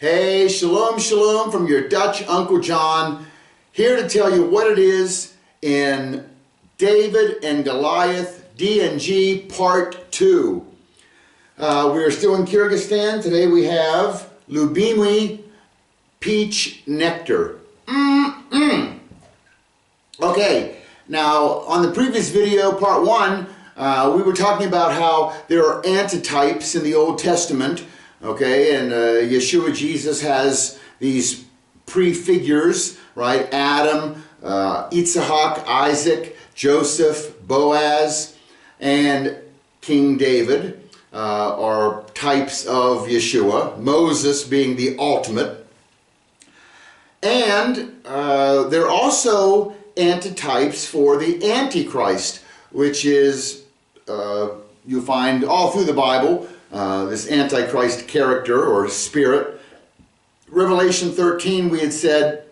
Hey, shalom, shalom from your Dutch Uncle John, here to tell you what it is in David and Goliath, D&G Part 2. We are still in Kyrgyzstan. Today we have Lubimy Peach Nectar. Okay, now on the previous video, Part 1, we were talking about how there are antitypes in the Old Testament. Okay, and Yeshua Jesus has these prefigures, right? Adam, Yitzhak, Isaac, Joseph, Boaz, and King David are types of Yeshua, Moses being the ultimate. And there are also antitypes for the Antichrist, which is, you find all through the Bible, this Antichrist character or spirit. Revelation 13, we had said,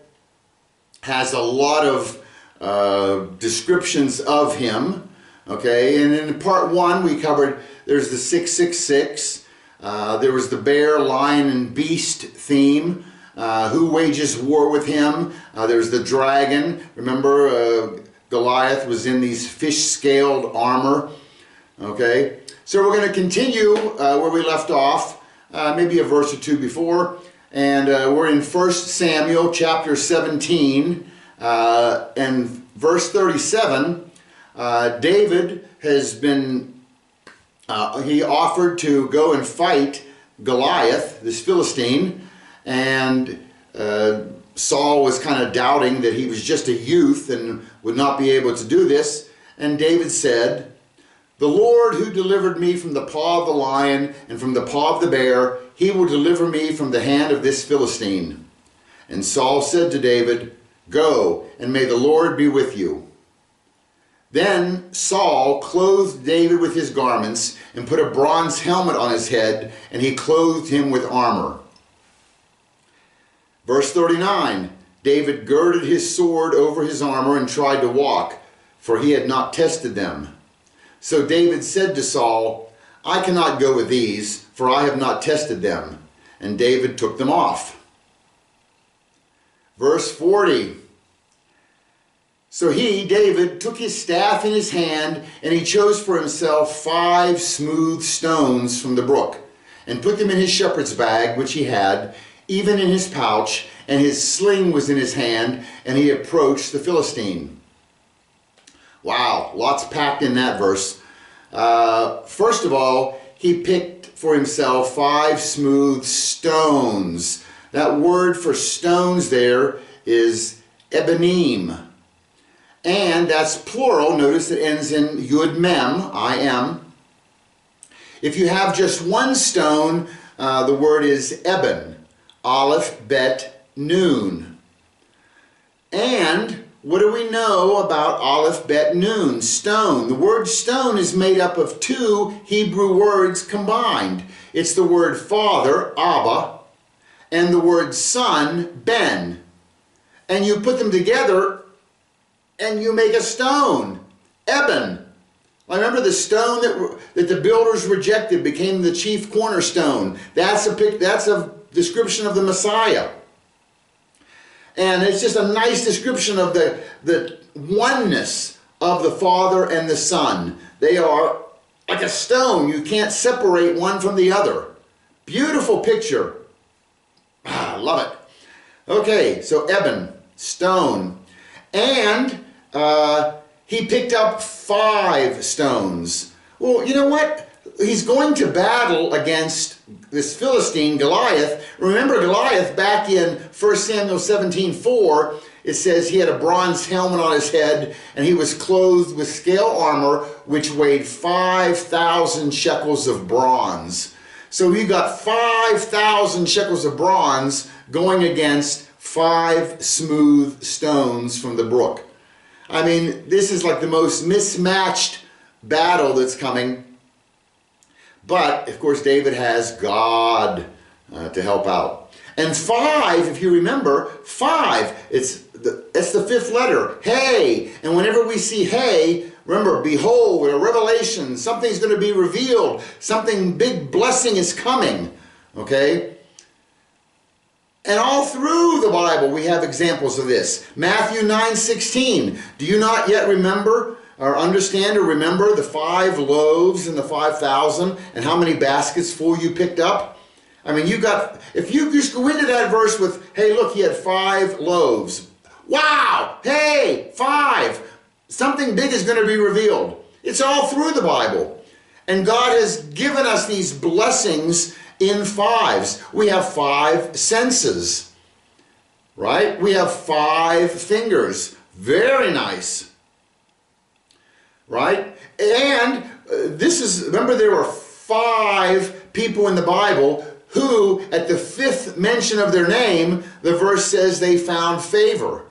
has a lot of descriptions of him. Okay, and in part 1 we covered, there's the 666, there was the bear, lion, and beast theme. Who wages war with him? There's the dragon. Remember, Goliath was in these fish-scaled armor. Okay, so we're going to continue where we left off, maybe a verse or two before, and we're in 1 Samuel chapter 17, and verse 37. David has been, he offered to go and fight Goliath, this Philistine, and Saul was kind of doubting that he was just a youth and would not be able to do this, and David said, "The Lord who delivered me from the paw of the lion and from the paw of the bear, he will deliver me from the hand of this Philistine." And Saul said to David, "Go, and may the Lord be with you." Then Saul clothed David with his garments and put a bronze helmet on his head, and he clothed him with armor. Verse 39, David girded his sword over his armor and tried to walk, for he had not tested them. So David said to Saul, "I cannot go with these, for I have not tested them." And David took them off. Verse 40. So he, David, took his staff in his hand, and he chose for himself 5 smooth stones from the brook, and put them in his shepherd's bag, which he had, even in his pouch, and his sling was in his hand, and he approached the Philistine. Wow, lots packed in that verse. First of all, he picked for himself 5 smooth stones. That word for stones there is ebenim. And that's plural. Notice it ends in yud mem, I-M. If you have just one stone, the word is eben, aleph, bet, nun. And what do we know about aleph, bet, nun? Stone. The word stone is made up of 2 Hebrew words combined. It's the word father, Abba, and the word son, Ben. And you put them together and you make a stone, eben. I remember the stone that the builders rejected became the chief cornerstone. That's a description of the Messiah. And it's just a nice description of the oneness of the Father and the Son. They are like a stone. You can't separate one from the other. Beautiful picture. I love it. Okay, so eben, stone. And he picked up 5 stones. Well, you know what? He's going to battle against this Philistine, Goliath. Remember Goliath back in 1 Samuel 17:4, it says he had a bronze helmet on his head and he was clothed with scale armor which weighed 5,000 shekels of bronze. So he got 5,000 shekels of bronze going against 5 smooth stones from the brook. I mean, this is like the most mismatched battle that's coming. But, of course, David has God to help out. And 5, if you remember, 5, it's the 5th letter, hey. And whenever we see hey, remember, behold, a revelation, something's going to be revealed, something big blessing is coming, okay? And all through the Bible we have examples of this. Matthew 9:16. Do you not yet remember or understand or remember the 5 loaves and the 5,000 and how many baskets full you picked up? I mean, if you just go into that verse with, hey, look, he had 5 loaves. Wow, hey, 5. Something big is going to be revealed. It's all through the Bible. And God has given us these blessings in 5s. We have 5 senses, right? We have 5 fingers. Very nice, right? And remember there were 5 people in the Bible who, at the 5th mention of their name, the verse says they found favor.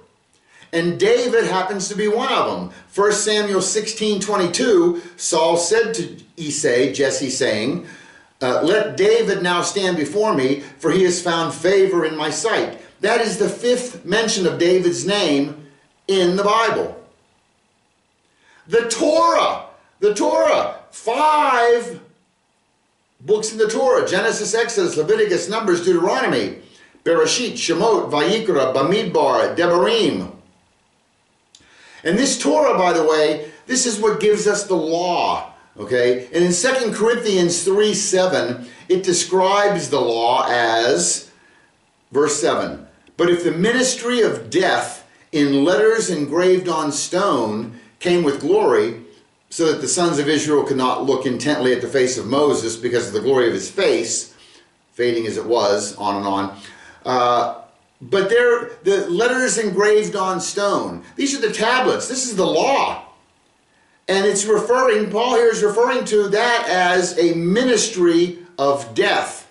And David happens to be one of them. 1 Samuel 16:22, Saul said to Isai, Jesse, saying, let David now stand before me, for he has found favor in my sight. That is the 5th mention of David's name in the Bible. The Torah, 5 books in the Torah: Genesis, Exodus, Leviticus, Numbers, Deuteronomy, Bereshit, Shemot, Vayikra, Bamidbar, Devarim. And this Torah, by the way, this is what gives us the law, okay? And in 2 Corinthians 3:7, it describes the law as, verse 7, but if the ministry of death in letters engraved on stone came with glory, so that the sons of Israel could not look intently at the face of Moses because of the glory of his face, fading as it was, on and on. But they're the letters engraved on stone. These are the tablets. This is the law. And Paul here is referring to that as a ministry of death.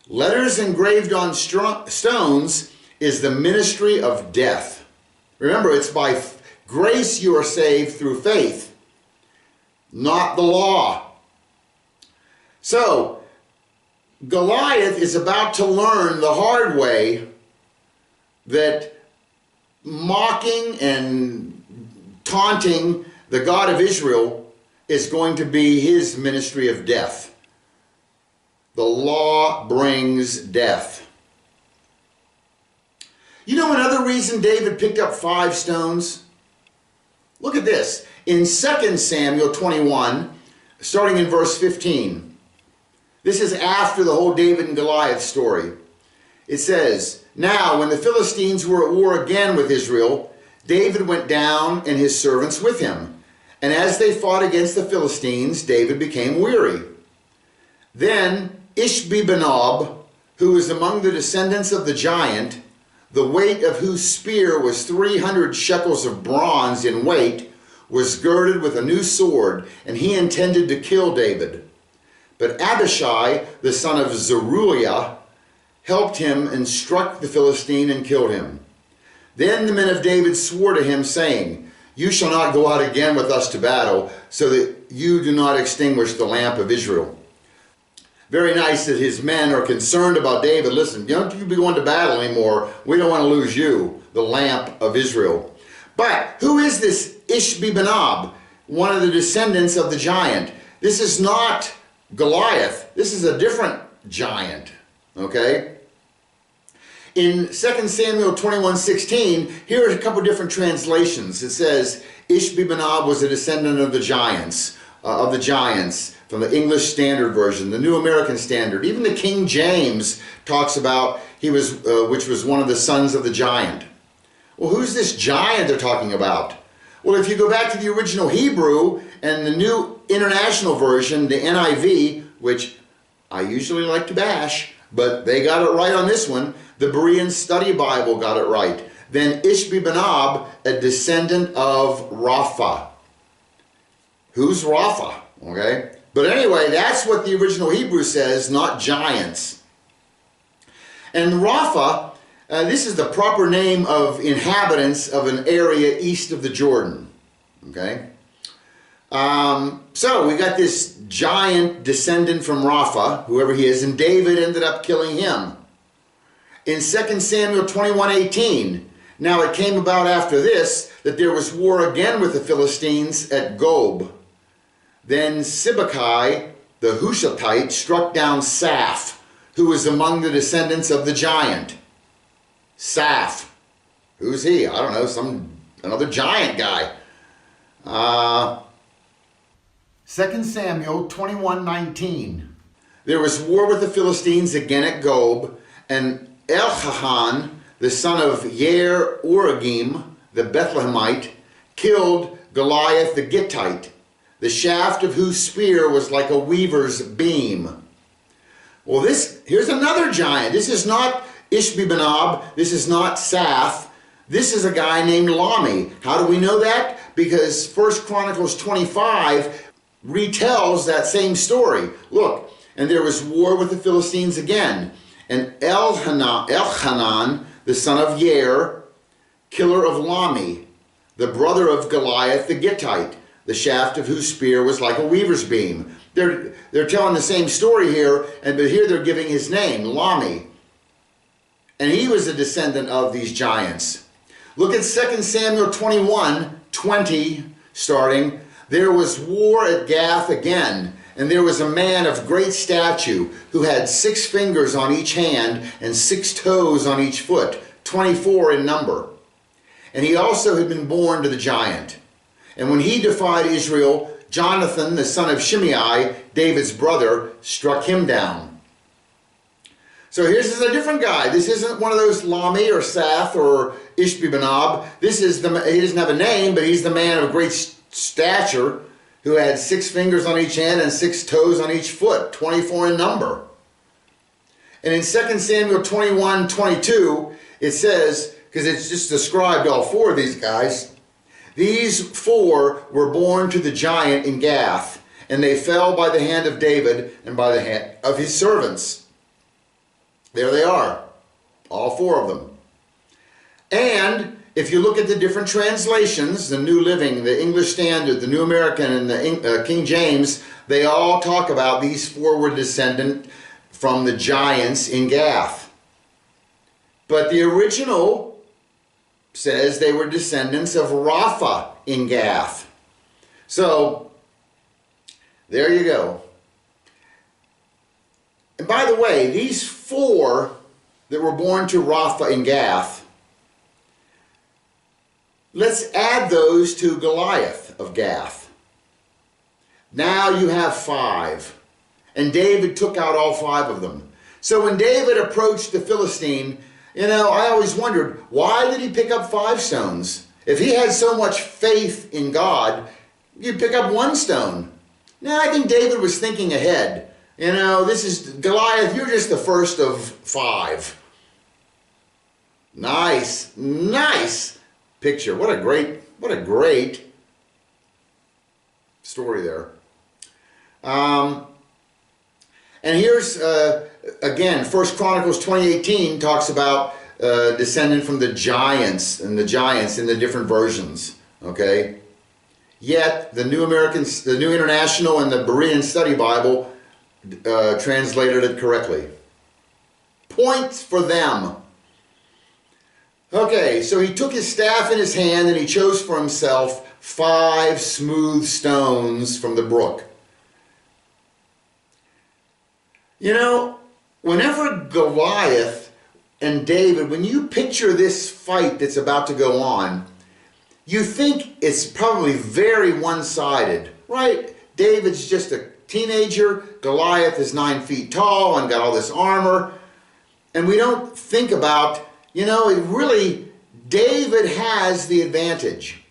Letters engraved on stones is the ministry of death. Remember, it's by grace you are saved through faith, not the law. So, Goliath is about to learn the hard way that mocking and taunting the God of Israel is going to be his ministry of death. The law brings death. You know another reason David picked up 5 stones? Look at this. In 2 Samuel 21, starting in verse 15. This is after the whole David and Goliath story. It says, now when the Philistines were at war again with Israel, David went down and his servants with him. And as they fought against the Philistines, David became weary. Then Ishbi-benob, who was among the descendants of the giant, the weight of whose spear was 300 shekels of bronze in weight, was girded with a new sword, and he intended to kill David. But Abishai, the son of Zeruiah, helped him and struck the Philistine and killed him. Then the men of David swore to him, saying, you shall not go out again with us to battle, so that you do not extinguish the lamp of Israel. Very nice that his men are concerned about David. Listen, don't you be going to battle anymore. We don't want to lose you, the lamp of Israel. But who is this Ishbi-benob, one of the descendants of the giant? This is not Goliath. This is a different giant, okay? In 2 Samuel 21:16, here are a couple different translations. It says, Ishbi-benob was a descendant of the giants, from the English Standard Version, the New American Standard. Even the King James talks about which was one of the sons of the giant. Well, who's this giant they're talking about? Well, if you go back to the original Hebrew and the New International Version, the NIV, which I usually like to bash, but they got it right on this one. The Berean Study Bible got it right. Then Ishbi-benob, a descendant of Rapha. Who's Rapha? Okay? But anyway, that's what the original Hebrew says, not giants. And Rapha, this is the proper name of inhabitants of an area east of the Jordan. Okay? So we got this giant descendant from Rapha, whoever he is, and David ended up killing him. In 2 Samuel 21:18, now it came about after this that there was war again with the Philistines at Gob. Then Sibbecai, the Hushathite, struck down Saph, who was among the descendants of the giant. Saph. Who's he? I don't know, another giant guy. 2 Samuel 21:19. There was war with the Philistines again at Gob, and Elhanan, the son of Yair-Uragim, the Bethlehemite, killed Goliath the Gittite, the shaft of whose spear was like a weaver's beam. Well, here's another giant. This is not Ishbi-Benob. This is not Saph. This is a guy named Lami. How do we know that? Because 1 Chronicles 25 retells that same story. Look, and there was war with the Philistines again. And Elhanan, the son of Yair, killer of Lami, the brother of Goliath the Gittite, the shaft of whose spear was like a weaver's beam. They're telling the same story here, but here they're giving his name, Lami. And he was a descendant of these giants. Look at 2 Samuel 21:20, starting. There was war at Gath again, and there was a man of great stature who had 6 fingers on each hand and 6 toes on each foot, 24 in number. And he also had been born to the giant. And when he defied Israel, Jonathan, the son of Shimei, David's brother, struck him down. So here's a different guy. This isn't one of those Lami or Saph or Ishbi-Benob. He doesn't have a name, but he's the man of great stature who had 6 fingers on each hand and 6 toes on each foot, 24 in number. And in 2 Samuel 21:22, it says, because it's just described all 4 of these guys, these 4 were born to the giant in Gath, and they fell by the hand of David and by the hand of his servants. There they are, all 4 of them. And if you look at the different translations, the New Living, the English Standard, the New American, and the King James, they all talk about these 4 were descendant from the giants in Gath. But the original says they were descendants of Rapha in Gath. So, there you go. And by the way, these 4 that were born to Rapha in Gath, let's add those to Goliath of Gath. Now you have 5. And David took out all 5 of them. So when David approached the Philistine, I always wondered, why did he pick up 5 stones? If he had so much faith in God, you'd pick up 1 stone. Now, I think David was thinking ahead. This is Goliath, you're just the first of 5. Nice picture. What a great story there. And here's, again, 1 Chronicles 20:18 talks about descendant from the giants in the different versions, okay? Yet, the New International and the Berean Study Bible translated it correctly. Points for them. Okay, so he took his staff in his hand and he chose for himself 5 smooth stones from the brook. Whenever Goliath and David, when you picture this fight that's about to go on, you think it's probably very one-sided, right? David's just a teenager, Goliath is 9 feet tall and got all this armor, and we don't think about, David has the advantage.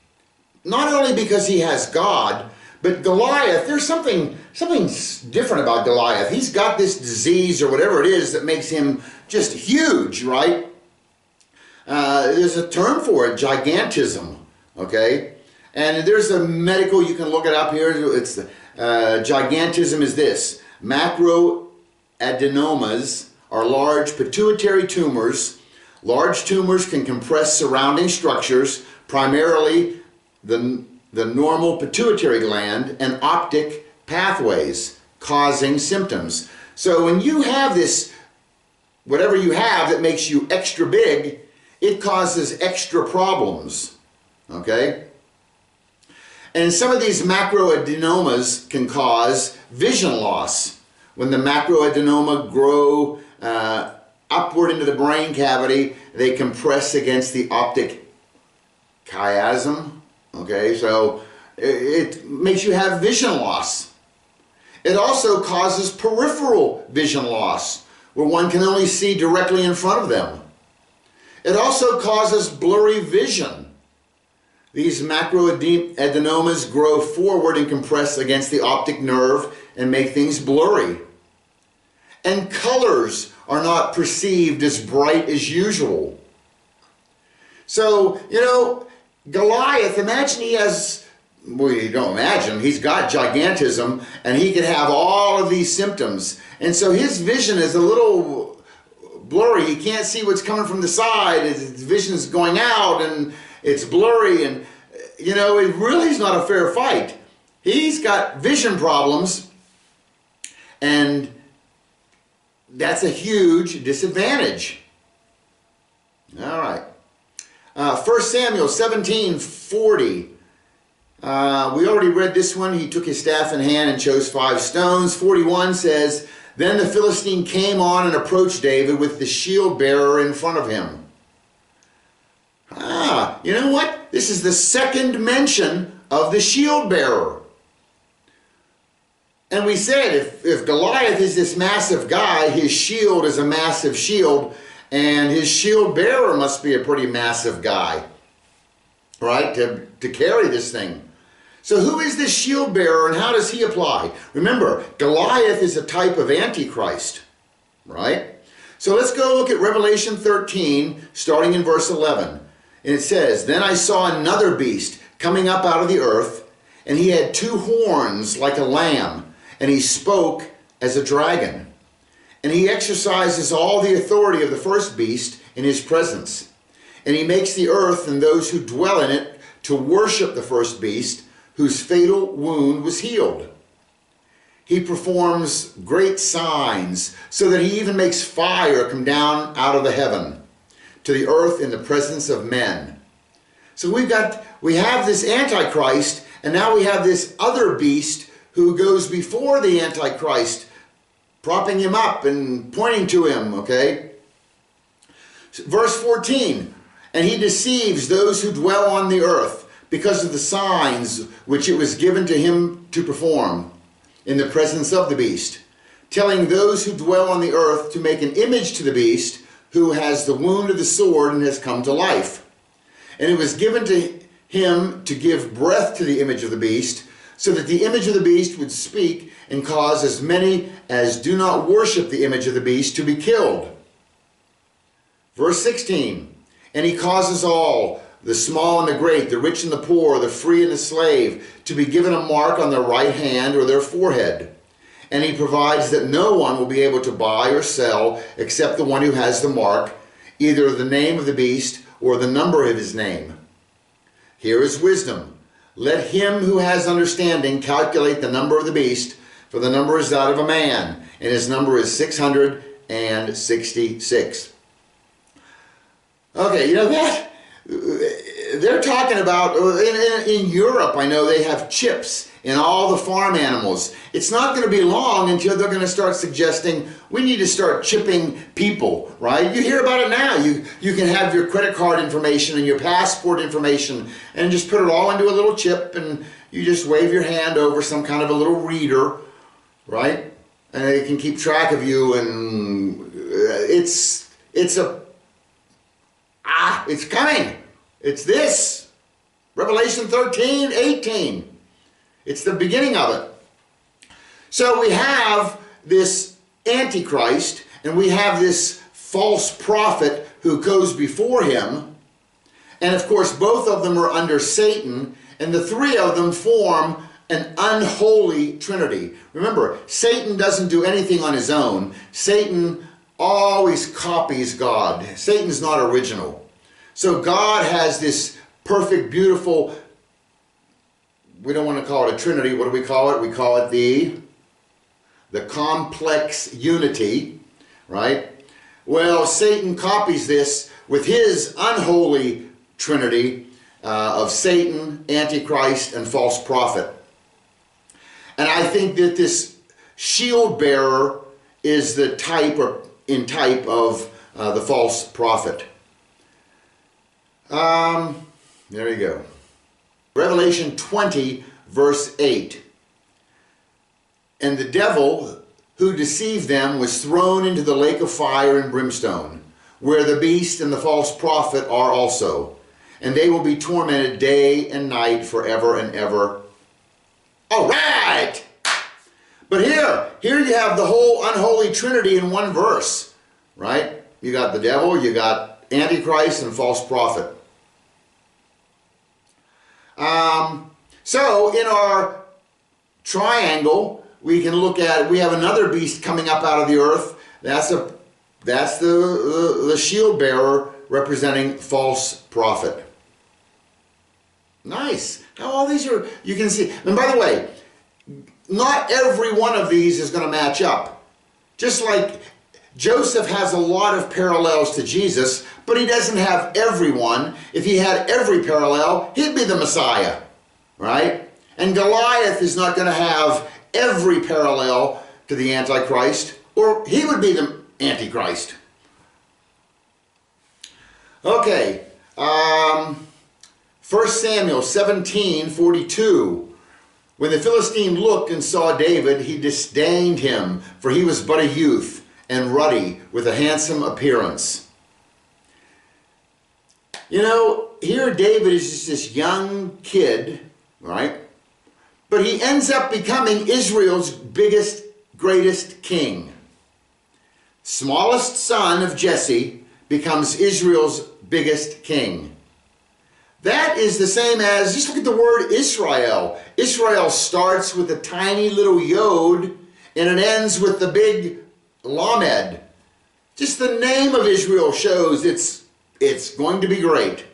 Not only because he has God, but Goliath, there's something different about Goliath. He's got this disease or whatever it is that makes him just huge, right? There's a term for it, gigantism, okay? And there's a medical, you can look it up here. It's gigantism is this. Macroadenomas are large pituitary tumors. Large tumors can compress surrounding structures, primarily the normal pituitary gland and optic pathways, causing symptoms. So when you have this, whatever you have that makes you extra big, it causes extra problems, okay? And some of these macroadenomas can cause vision loss. When the macroadenoma grow upward into the brain cavity. They compress against the optic chiasm. Okay, so it makes you have vision loss. It also causes peripheral vision loss, where one can only see directly in front of them. It also causes blurry vision. These macroadenomas grow forward and compress against the optic nerve and make things blurry. And colors are not perceived as bright as usual. So, you know, Goliath, imagine he has, well, you don't imagine, he's got gigantism, and he can have all of these symptoms. And so his vision is a little blurry. He can't see what's coming from the side. His vision's going out, and it's blurry, and, you know, it really is not a fair fight. He's got vision problems, and that's a huge disadvantage. All right. 1 Samuel 17:40. We already read this one. He took his staff in hand and chose 5 stones. 41 says, then the Philistine came on and approached David with the shield bearer in front of him. You know what? This is the second mention of the shield bearer. And we said if Goliath is this massive guy, his shield is a massive shield, and his shield bearer must be a pretty massive guy, right, to carry this thing. So who is this shield bearer, and how does he apply? Remember, Goliath is a type of Antichrist, right? So let's go look at Revelation 13, starting in verse 11. And it says, then I saw another beast coming up out of the earth, and he had 2 horns like a lamb, and he spoke as a dragon. And he exercises all the authority of the first beast in his presence. And he makes the earth and those who dwell in it to worship the first beast, whose fatal wound was healed. He performs great signs, so that he even makes fire come down out of the heaven to the earth in the presence of men. So we have this Antichrist, and now we have this other beast who goes before the Antichrist, propping him up and pointing to him, okay? Verse 14, and he deceives those who dwell on the earth because of the signs which it was given to him to perform in the presence of the beast, telling those who dwell on the earth to make an image to the beast who has the wound of the sword and has come to life. And it was given to him to give breath to the image of the beast, so that the image of the beast would speak and cause as many as do not worship the image of the beast to be killed. Verse 16, and he causes all, the small and the great, the rich and the poor, the free and the slave, to be given a mark on their right hand or their forehead. And he provides that no one will be able to buy or sell except the one who has the mark, either the name of the beast or the number of his name. Here is wisdom. Let him who has understanding calculate the number of the beast, for the number is that of a man, and his number is 666. Okay, you know that? They're talking about, in Europe, I know they have chips in all the farm animals. It's not going to be long until they're going to start suggesting we need to start chipping people, right? You hear about it now. You can have your credit card information and your passport information and just put it all into a little chip, and you just wave your hand over some kind of a little reader, right? And they can keep track of you, and it's coming. It's this. Revelation 13, 18. It's the beginning of it. So we have this Antichrist, and we have this false prophet who goes before him. And of course, both of them are under Satan, and the 3 of them form an unholy trinity. Remember, Satan doesn't do anything on his own. Satan always copies God. Satan's not original. So God has this perfect, beautiful, we don't want to call it a trinity. What do we call it? We call it the complex unity, right? Well, Satan copies this with his unholy trinity of Satan, Antichrist, and false prophet. And I think that this shield bearer is the type of the false prophet. There you go. Revelation 20, verse 8. And the devil who deceived them was thrown into the lake of fire and brimstone, where the beast and the false prophet are also. And they will be tormented day and night forever and ever. All right! But here you have the whole unholy trinity in one verse, right? You got the devil, you got Antichrist, and false prophet. So in our triangle, we can look at, we have another beast coming up out of the earth. That's the shield bearer representing false prophet. Nice. Now all these are, you can see. And by the way, not every one of these is going to match up. Just like Joseph has a lot of parallels to Jesus, but he doesn't have everyone. If he had every parallel, he'd be the Messiah, right? And Goliath is not going to have every parallel to the Antichrist, or he would be the Antichrist. Okay, 1 Samuel 17:42. When the Philistine looked and saw David, he disdained him, for he was but a youth and ruddy, with a handsome appearance. You know, here David is just this young kid, right? But he ends up becoming Israel's biggest, greatest king. Smallest son of Jesse becomes Israel's biggest king. That is the same as, just look at the word Israel. Israel starts with a tiny little yod and it ends with the big lamed. Just the name of Israel shows it's going to be great.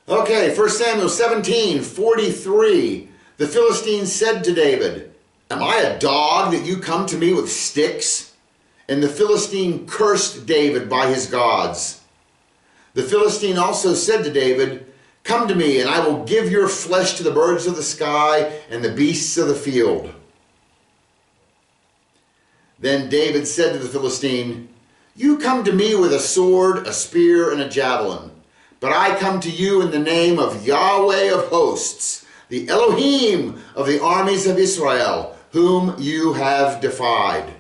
Okay, 1 Samuel 17:43. The Philistines said to David, "Am I a dog that you come to me with sticks?" And the Philistine cursed David by his gods. The Philistine also said to David, "Come to me, and I will give your flesh to the birds of the sky and the beasts of the field." Then David said to the Philistine, "You come to me with a sword, a spear, and a javelin. But I come to you in the name of Yahweh of hosts, the Elohim of the armies of Israel, whom you have defied."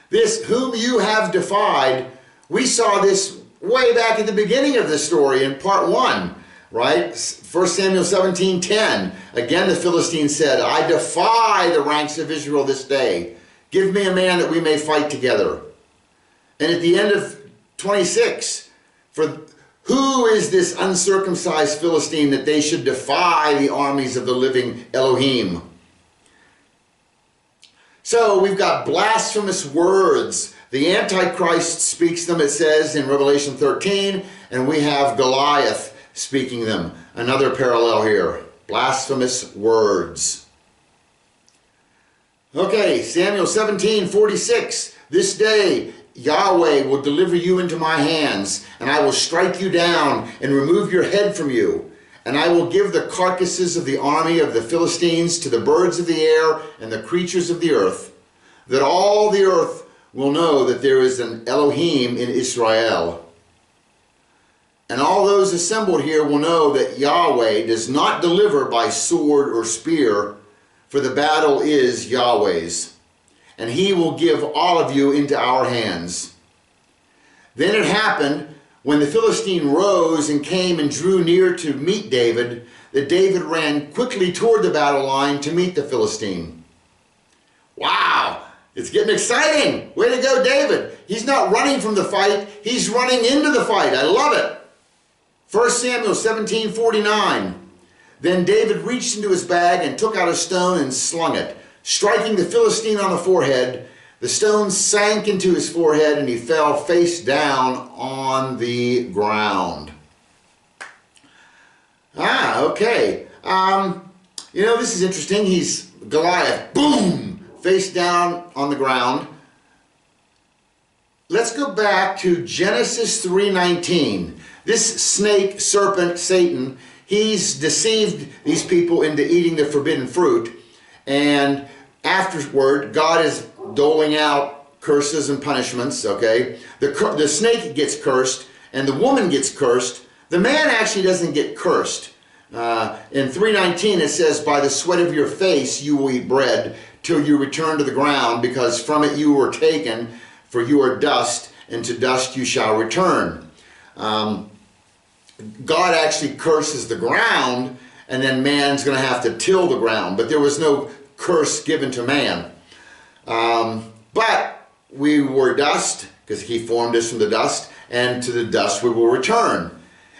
This whom you have defied, we saw this way back at the beginning of the story in part 1, right? 1 Samuel 17:10. Again the Philistine said, "I defy the ranks of Israel this day. Give me a man that we may fight together." And at the end of 26, for who is this uncircumcised Philistine that they should defy the armies of the living Elohim? So we've got blasphemous words. The Antichrist speaks them, it says in Revelation 13, and we have Goliath speaking them. Another parallel here. Blasphemous words. Okay, Samuel 17:46. This day Yahweh will deliver you into my hands, and I will strike you down and remove your head from you. And I will give the carcasses of the army of the Philistines to the birds of the air and the creatures of the earth, that all the earth will know that there is an Elohim in Israel. And all those assembled here will know that Yahweh does not deliver by sword or spear, for the battle is Yahweh's. And he will give all of you into our hands. Then it happened, when the Philistine rose and came and drew near to meet David, that David ran quickly toward the battle line to meet the Philistine. Wow, it's getting exciting. Way to go, David. He's not running from the fight, he's running into the fight. I love it. 1 Samuel 17:49. Then David reached into his bag and took out a stone and slung it. Striking the Philistine on the forehead, the stone sank into his forehead and he fell face down on the ground. Okay. You know, this is interesting. He's Goliath. Boom! Face down on the ground. Let's go back to Genesis 3:19. This snake, serpent, Satan, he's deceived these people into eating the forbidden fruit. And afterward, God is doling out curses and punishments, okay? The snake gets cursed, and the woman gets cursed. The man actually doesn't get cursed. In 3:19 it says, by the sweat of your face you will eat bread till you return to the ground, because from it you were taken, for you are dust, and to dust you shall return. God actually curses the ground, and then man's going to have to till the ground. But there was no curse given to man. But we were dust, because he formed us from the dust, and to the dust we will return.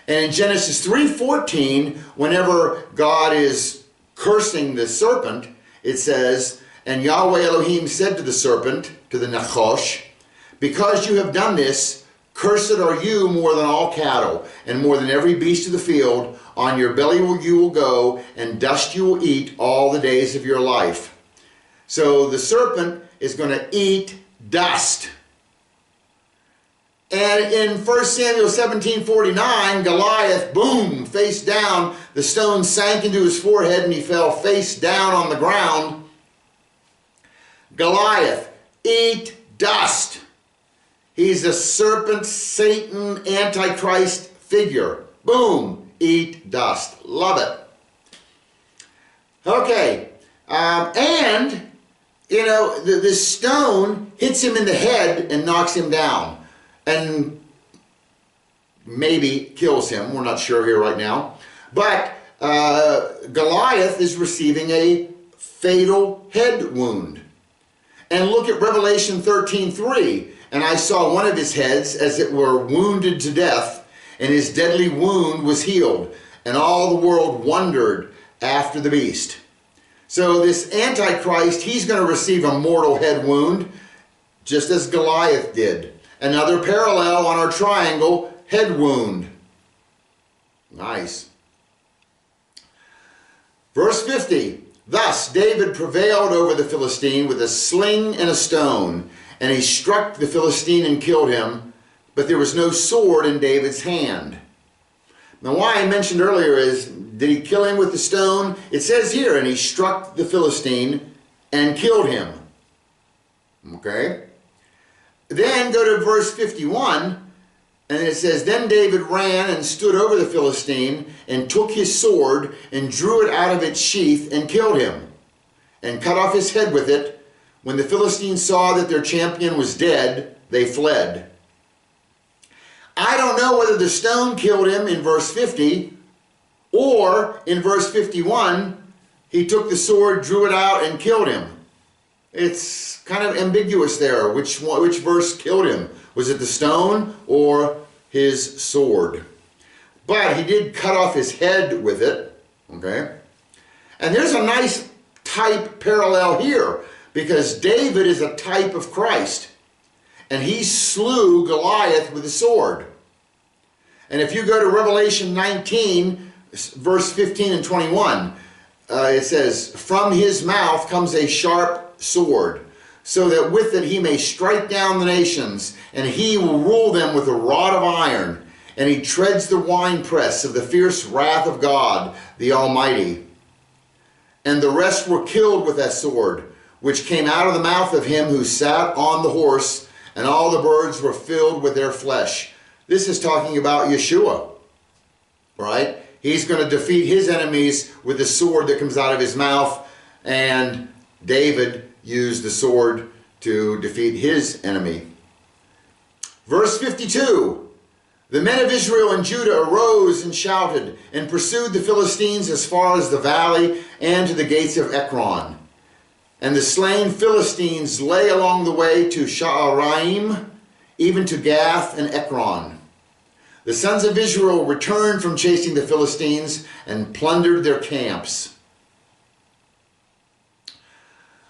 And in Genesis 3:14, whenever God is cursing the serpent, it says, and Yahweh Elohim said to the serpent, to the Nachosh, because you have done this, cursed are you more than all cattle, and more than every beast of the field. On your belly you will go, and dust you will eat all the days of your life. So the serpent is going to eat dust. And in 1 Samuel 17:49, Goliath, boom, face down, the stone sank into his forehead and he fell face down on the ground. Goliath, eat dust. He's the serpent, Satan, Antichrist figure. Boom, eat dust. Love it. Okay, and, you know, this stone hits him in the head and knocks him down. And maybe kills him. We're not sure here right now. But Goliath is receiving a fatal head wound. And look at Revelation 13:3. And I saw one of his heads as it were wounded to death, and his deadly wound was healed. And all the world wondered after the beast. So this Antichrist, he's going to receive a mortal head wound, just as Goliath did. Another parallel on our triangle, head wound. Nice. Verse 50. Thus David prevailed over the Philistine with a sling and a stone, and he struck the Philistine and killed him, but there was no sword in David's hand. Now why I mentioned earlier is, did he kill him with the stone? It says here, and he struck the Philistine and killed him. Okay? Then go to verse 51, and it says, then David ran and stood over the Philistine and took his sword and drew it out of its sheath and killed him and cut off his head with it. When the Philistines saw that their champion was dead, they fled. I don't know whether the stone killed him in verse 50 or in verse 51, he took the sword, drew it out, and killed him. It's kind of ambiguous there, which verse killed him. Was it the stone or his sword? But he did cut off his head with it, okay? And there's a nice type parallel here, because David is a type of Christ, and he slew Goliath with a sword. And if you go to Revelation 19, verse 15 and 21, it says, from his mouth comes a sharp sword, so that with it he may strike down the nations, and he will rule them with a rod of iron, and he treads the winepress of the fierce wrath of God, the Almighty. And the rest were killed with that sword, which came out of the mouth of him who sat on the horse, and all the birds were filled with their flesh. This is talking about Yeshua, right? He's going to defeat his enemies with the sword that comes out of his mouth, and David used the sword to defeat his enemy. Verse 52, the men of Israel and Judah arose and shouted and pursued the Philistines as far as the valley and to the gates of Ekron. And the slain Philistines lay along the way to Sha'araim, even to Gath and Ekron. The sons of Israel returned from chasing the Philistines and plundered their camps.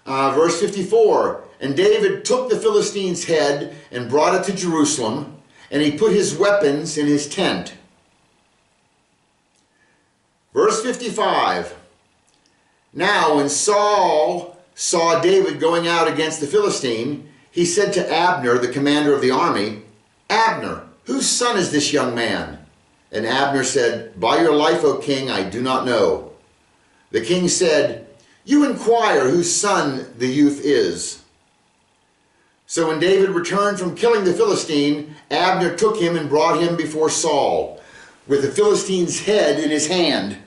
Verse 54, and David took the Philistine's head and brought it to Jerusalem, and he put his weapons in his tent. Verse 55, now when Saul saw David going out against the Philistine, he said to Abner, the commander of the army, Abner, whose son is this young man? And Abner said, by your life, O king, I do not know. The king said, you inquire whose son the youth is. So when David returned from killing the Philistine, Abner took him and brought him before Saul, with the Philistine's head in his hand.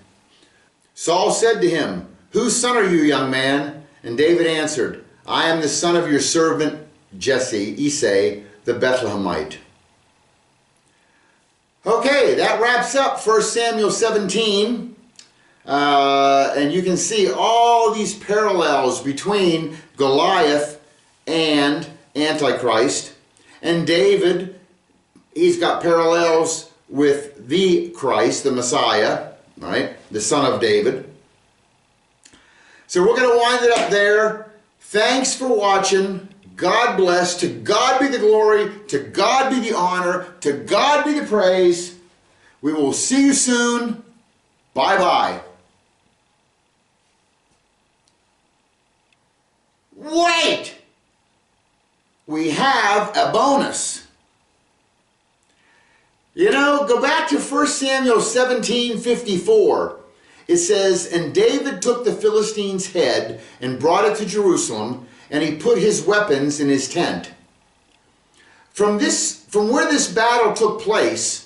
Saul said to him, "Whose son are you, young man?" And David answered, "I am the son of your servant Jesse, Isai, the Bethlehemite." Okay, that wraps up 1 Samuel 17. And you can see all these parallels between Goliath and Antichrist. And David, he's got parallels with the Christ, the Messiah, right? The son of David. So we're going to wind it up there. Thanks for watching. God bless. To God be the glory. To God be the honor. To God be the praise. We will see you soon. Bye-bye. Wait! We have a bonus. You know, go back to 1 Samuel 17:54. It says, "And David took the Philistine's head and brought it to Jerusalem, and he put his weapons in his tent." From where this battle took place,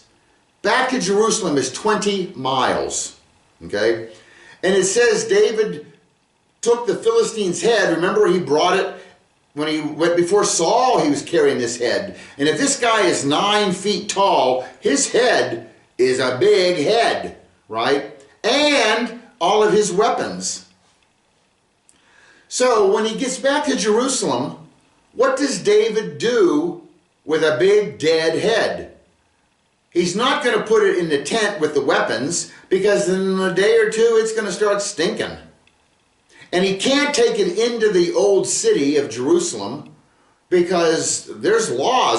back to Jerusalem is 20 miles. Okay? And it says David took the Philistine's head. Remember, he brought it when he went before Saul. He was carrying this head. And if this guy is 9 feet tall, his head is a big head, right? And all of his weapons. So when he gets back to Jerusalem, what does David do with a big dead head? He's not going to put it in the tent with the weapons, because in a day or two it's going to start stinking. And he can't take it into the old city of Jerusalem, because there's all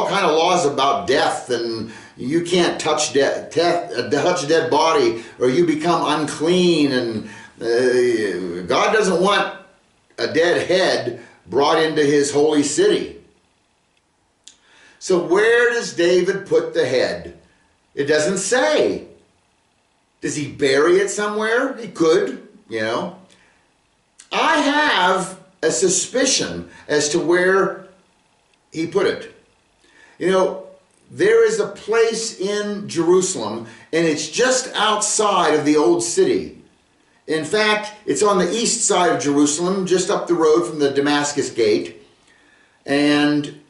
kind of laws about death, and you can't touch a dead body or you become unclean, and God doesn't want a dead head brought into his holy city. So where does David put the head? It doesn't say. Does he bury it somewhere? He could, you know. I have a suspicion as to where he put it. You know, there is a place in Jerusalem, and it's just outside of the old city. In fact, it's on the east side of Jerusalem, just up the road from the Damascus Gate. And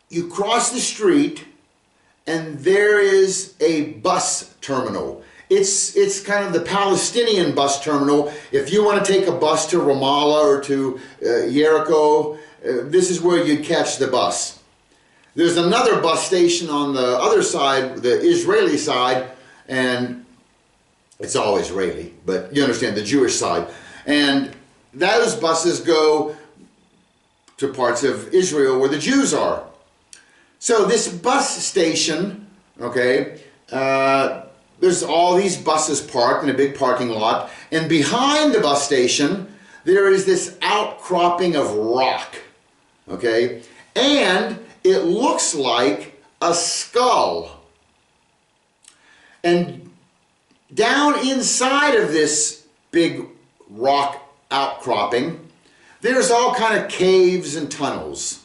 you cross the street, and there is a bus terminal. It's kind of the Palestinian bus terminal. If you want to take a bus to Ramallah or to Jericho, this is where you'd catch the bus. There's another bus station on the other side, the Israeli side, and it's all Israeli, but you understand, the Jewish side. And those buses go to parts of Israel where the Jews are. So this bus station, okay, there's all these buses parked in a big parking lot, and behind the bus station there is this outcropping of rock, okay, and it looks like a skull. And down inside of this big rock outcropping, there's all kind of caves and tunnels.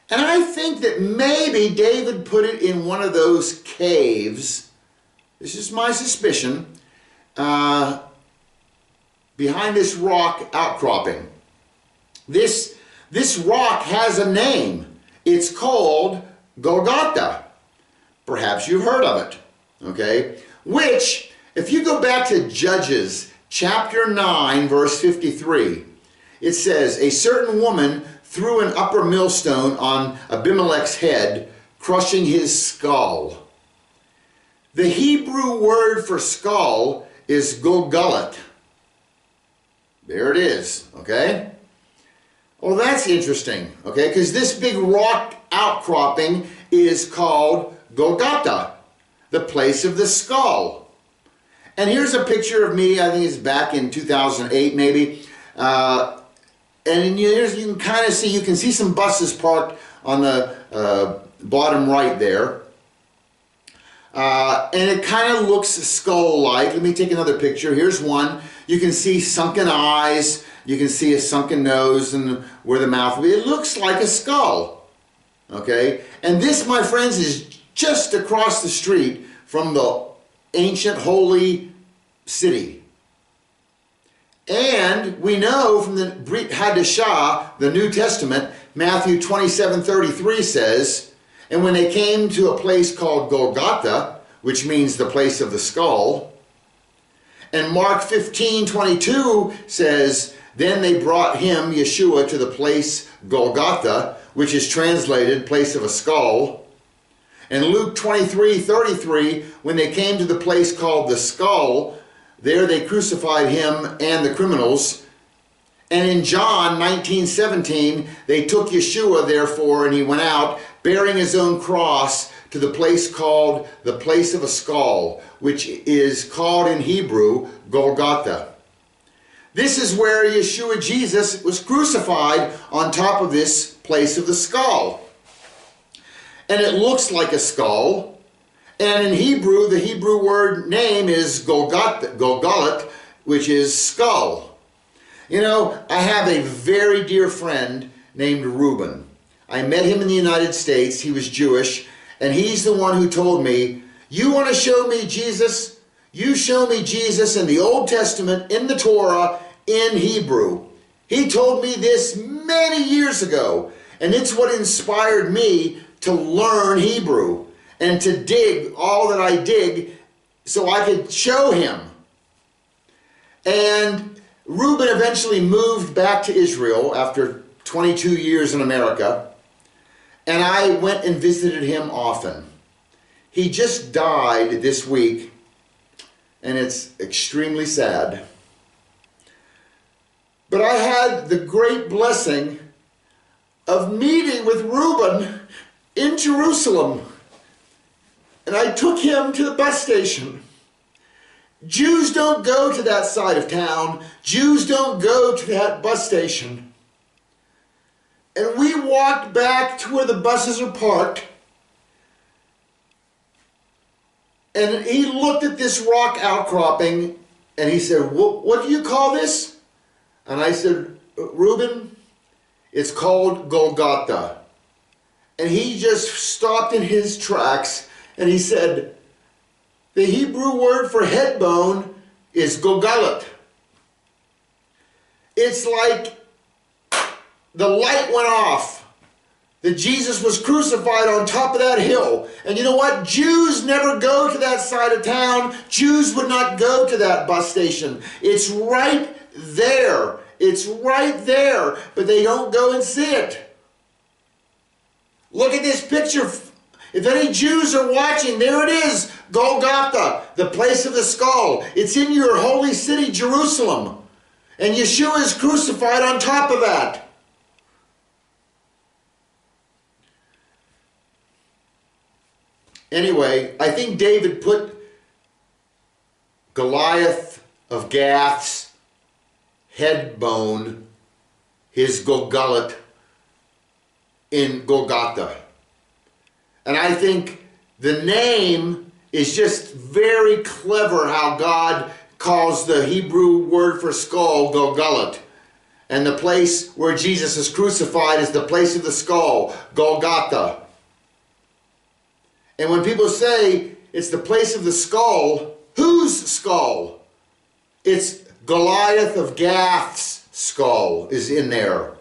And I think that maybe David put it in one of those caves. This is my suspicion, behind this rock outcropping. This rock has a name. It's called Golgotha. Perhaps you've heard of it, okay? Which, if you go back to Judges chapter 9, verse 53, it says, "A certain woman threw an upper millstone on Abimelech's head, crushing his skull." The Hebrew word for skull is Goliath. There it is, okay? Well, that's interesting, okay? Because this big rock outcropping is called Golgotha, the place of the skull. And here's a picture of me, I think it's back in 2008 maybe. And you can kind of see, you can see some buses parked on the bottom right there. And it kind of looks skull-like. Let me take another picture. Here's one. You can see sunken eyes. You can see a sunken nose and where the mouth will be. It looks like a skull. Okay? And this, my friends, is just across the street from the ancient holy city. And we know from the Brit Hadashah, the New Testament, Matthew 27:33 says, and when they came to a place called Golgotha, which means the place of the skull, and Mark 15:22 says, then they brought him, Yeshua, to the place Golgotha, which is translated place of a skull. And Luke 23:33, when they came to the place called the skull, there they crucified him and the criminals. And in John 19:17, they took Yeshua, therefore, and he went out, bearing his own cross, to the place called the place of a skull, which is called in Hebrew Golgotha. This is where Yeshua Jesus was crucified, on top of this place of the skull. And it looks like a skull. And in Hebrew, the Hebrew word name is Goliath, which is skull. You know, I have a very dear friend named Reuben. I met him in the United States. He was Jewish. And he's the one who told me, you want to show me Jesus? You show me Jesus in the Old Testament, in the Torah, in Hebrew. He told me this many years ago, and it's what inspired me to learn Hebrew and to dig all that I dig so I could show him. And Reuben eventually moved back to Israel after 22 years in America, and I went and visited him often. He just died this week, and it's extremely sad. But I had the great blessing of meeting with Reuben in Jerusalem. And I took him to the bus station. Jews don't go to that side of town. Jews don't go to that bus station. And we walked back to where the buses are parked. And he looked at this rock outcropping and he said, what do you call this? And I said, Reuben, it's called Golgotha. And he just stopped in his tracks and he said, the Hebrew word for head bone is Goliath. It's like the light went off, that Jesus was crucified on top of that hill. And you know what? Jews never go to that side of town. Jews would not go to that bus station. It's right there. It's right there, but they don't go and see it. Look at this picture. If any Jews are watching, there it is, Golgotha, the place of the skull. It's in your holy city, Jerusalem. And Yeshua is crucified on top of that. Anyway, I think David put Goliath of Gath's head bone, his Goliath, in Golgotha. And I think the name is just very clever, how God calls the Hebrew word for skull Goliath. And the place where Jesus is crucified is the place of the skull, Golgotha. And when people say it's the place of the skull, whose skull? It's Goliath of Gath's skull is in there.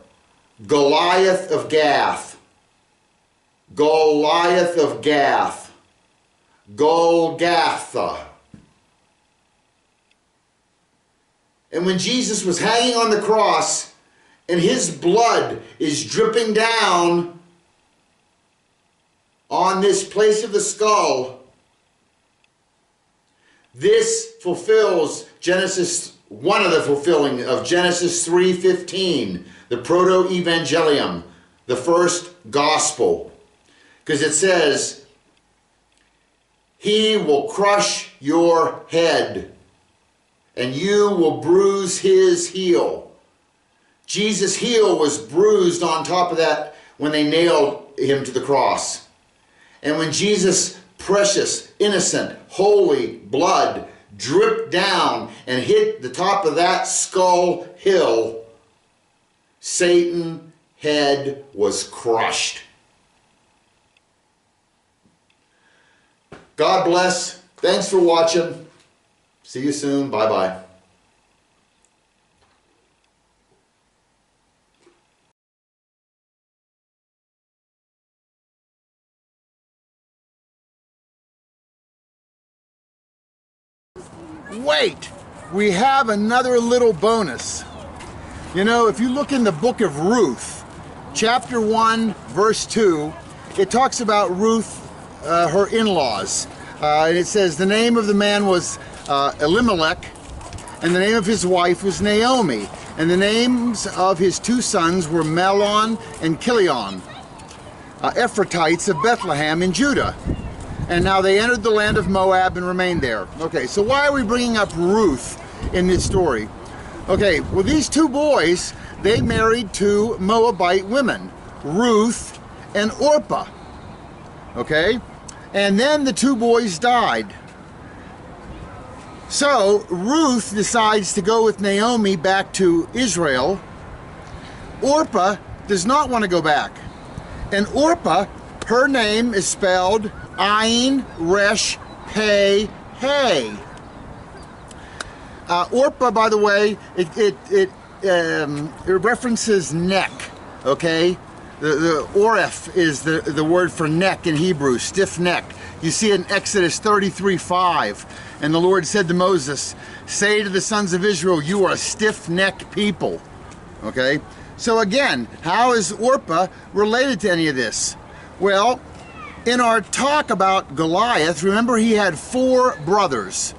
Goliath of Gath. Goliath of Gath. Golgotha. And when Jesus was hanging on the cross and his blood is dripping down on this place of the skull, this fulfills one of the fulfilling of Genesis 3:15, the proto-evangelium, the first gospel. Because it says, he will crush your head and you will bruise his heel. Jesus' heel was bruised on top of that when they nailed him to the cross. And when Jesus' precious, innocent, holy blood dripped down and hit the top of that skull hill, Satan's head was crushed. God bless. Thanks for watching. See you soon. Bye-bye. Wait, we have another little bonus. You know, if you look in the book of Ruth, chapter 1, verse 2, it talks about Ruth, her in-laws. And it says, the name of the man was Elimelech, and the name of his wife was Naomi. And the names of his two sons were Mahlon and Chilion, Ephratites of Bethlehem in Judah. And now they entered the land of Moab and remained there. Okay, so why are we bringing up Ruth in this story? Okay, well, these two boys, they married two Moabite women, Ruth and Orpah. Okay, and then the two boys died. So Ruth decides to go with Naomi back to Israel. Orpah does not want to go back. And Orpah, her name is spelled Ayin Resh Pei Hey. Orpah, by the way, it references neck. Okay, the oref is the word for neck in Hebrew, stiff neck. You see it in Exodus 33:5, and the Lord said to Moses, "Say to the sons of Israel, you are a stiff-necked people." Okay, so again, how is Orpah related to any of this? Well, in our talk about Goliath, remember he had 4 brothers.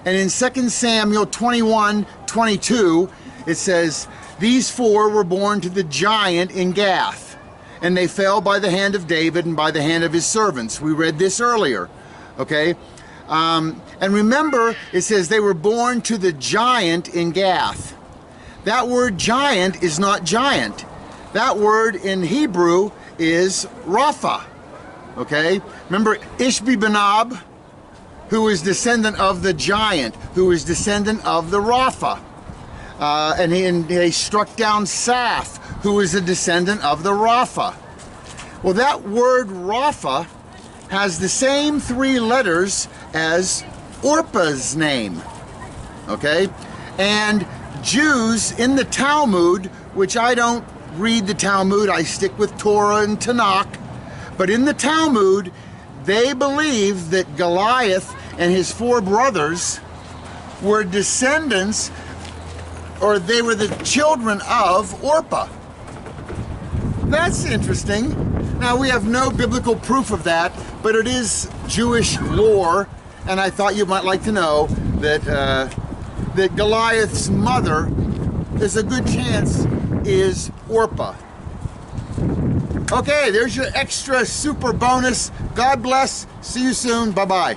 And in 2 Samuel 21:22, it says, these 4 were born to the giant in Gath, and they fell by the hand of David and by the hand of his servants. We read this earlier, okay? And remember, it says they were born to the giant in Gath. That word giant is not giant. That word in Hebrew is Rapha. Okay, remember Ishbi-Benob, who is descendant of the giant, who is descendant of the Rapha. And they struck down Saph, who is a descendant of the Rapha. Well, that word Rapha has the same 3 letters as Orpah's name. Okay, and Jews in the Talmud, which I don't read the Talmud, I stick with Torah and Tanakh. But in the Talmud, they believe that Goliath and his 4 brothers were descendants, or they were the children of Orpah. That's interesting. Now, we have no biblical proof of that, but it is Jewish lore, and I thought you might like to know that, that Goliath's mother, there's a good chance, is Orpah. Okay, there's your extra super bonus. God bless. See you soon. Bye-bye.